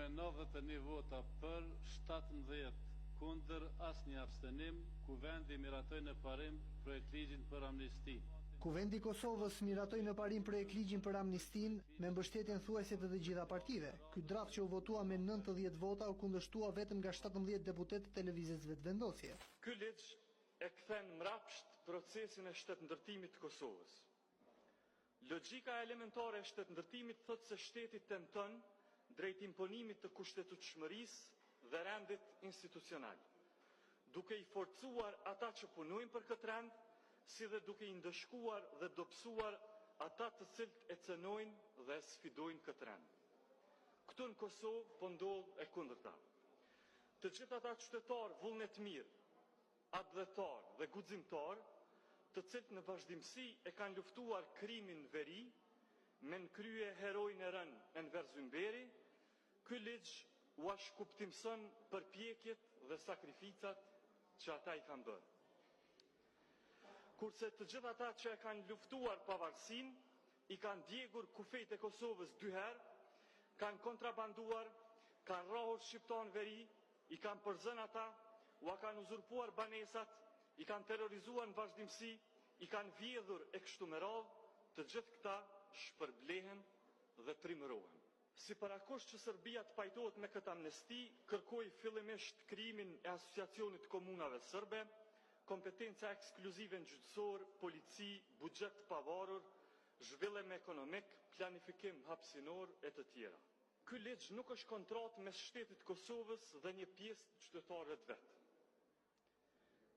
Me 91 vota për, 17 kundër, asnjë abstenim, Kuvendi miratoi në parim projektligjin për amnisti. Kuvendi i Kosovës miratoi në parim projektligjin për amnistin me mbështetjen thuajse të gjitha partive. Ky draft që u votua me 90 vota u kundërshtua vetëm nga 17 deputet të lëvizjes vetëvendosje. Ky ligj e kthen mbrapsht procesin e shtetëndërtimit të Kosovës. Logjika elementare e shtetëndërtimit thotë se shteti tenton drejt imponimit të kushtetueshmërisë dhe rendit institucional, duke i forcuar ata që punojnë për këtë rend, si dhe duke i ndëshkuar dhe dobësuar ata të cilët e cënojnë dhe sfidojnë këtë rend. Këtu në Kosovë po ndodh e kundërta. Të gjithë ata qytetarë vullnetmirë, atdhetar dhe guximtar, të cilët në vazhdimsi e kanë luftuar krimin në veri, me në krye herojnë e rënë Enver Zymberi, ky ligj u shkuptimson përpjekjet dhe sakrificat që ata i kanë bërë. Kurse të gjithë ata që e kanë luftuar pavarësinë, i kanë djegur kufejt e Kosovës 2 herë, kanë kontrabanduar, kanë rrahur shqiptar në veri, i kanë përzën ata, u kanë uzurpuar banesat, i kanë terrorizuar në vazhdimsi, i kanë vjedhur e kështu me radhë, të gjithë këta shpërblehen dhe trimërohen. Si parakosh që Serbia të pajtohet me këtë amnesti, kërkoi fillimisht krijimin e asociacionit të komunave serbe, kompetenca ekskluzive në gjyqësor, polici, buxhet të pavarur, zhvillim ekonomik, planifikim hapësinor e të tjera. Ky ligj nuk është kontratë mes shtetit të Kosovës dhe një pjesë të qytetarëve të vet.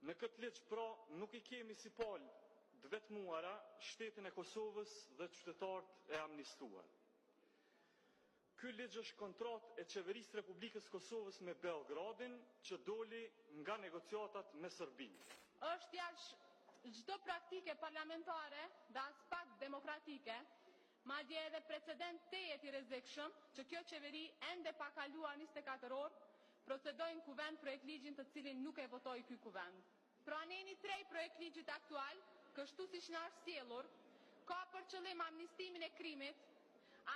Në këtë ligj pra nuk i kemi si palë të vetmuara shtetin e Kosovës dhe qytetarët e amnistuar. Ky ligj është kontratë e qeverisë Republikës Kosovës me Beogradin që doli nga negociatat me Serbinë. Është jashtë çdo praktike parlamentare dhe as pak demokratike, madje edhe precedent tejet i rrezikshëm që kjo qeveri ende pa kaluar 24 orë procedojnë kuvend projektligjin të cilin nuk e votoi ky kuvend. Praneni 3 projektligjit aktual, kështu siç na është sjellur, ka për qëllim amnistimin e krimit,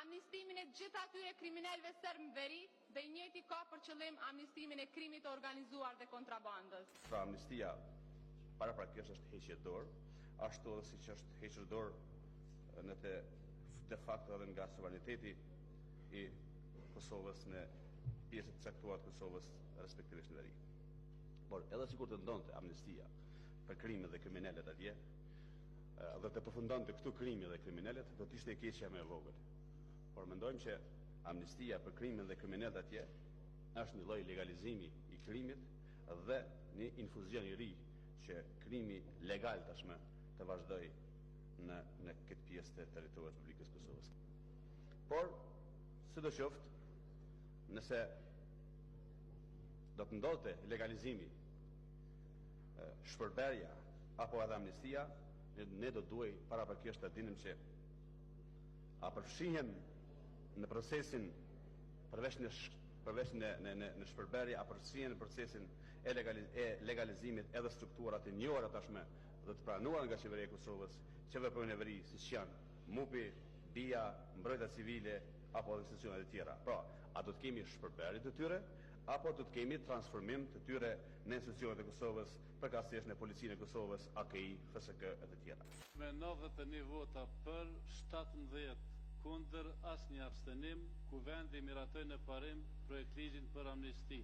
amnistimin e gjithë atyre kriminalëve serb në veri dhe i njëjti ka për qëllim amnistimin e krimit të organizuar dhe kontrabandës. Pra amnistia paraprakisht është heqje dorë, ashtu edhe siç është hequr dorë në de facto edhe nga suvereniteti i Kosovës në pjesët caktuar të Kosovës respektivisht në veri. Por edhe sikur të ndonte amnistia për krimet dhe kriminalet atje, dhe të përfundonte këtu krimi dhe kriminalet, do të ishte e keqja më e vogël. Por mendojmë që amnistia për krimin dhe kriminalet atje është një lloj legalizimi i krimit dhe një infuzion i ri që krimi legal tashmë të vazhdoj në këtë pjesë të territorit të Republikës Kosovës. Por, sidoqoftë, nëse do të ndodhte legalizimi, shpërberja apo edhe amnistia, ne do duhej paraprakisht të dinim që a përfshihen në procesin përveç në shpërberje, a përfshihen në procesin e legalizimit edhe strukturat e njohura tashmë dhe të pranuara nga qeveria e Kosovës, që veprojnë në veri siç janë MUP-i, BIA, mbrojtja civile apo institucionet e tjera. Pra, a do të kemi shpërberje të tyre apo do të kemi transformim të tyre në institucionet e Kosovës, përkatësisht në policinë e Kosovës, AKI, FSK e të tjera. Me 91 vota për, 17 kundër, asnjë abstenim, Kuvendi miratoi në parim projektligjin për amnisti.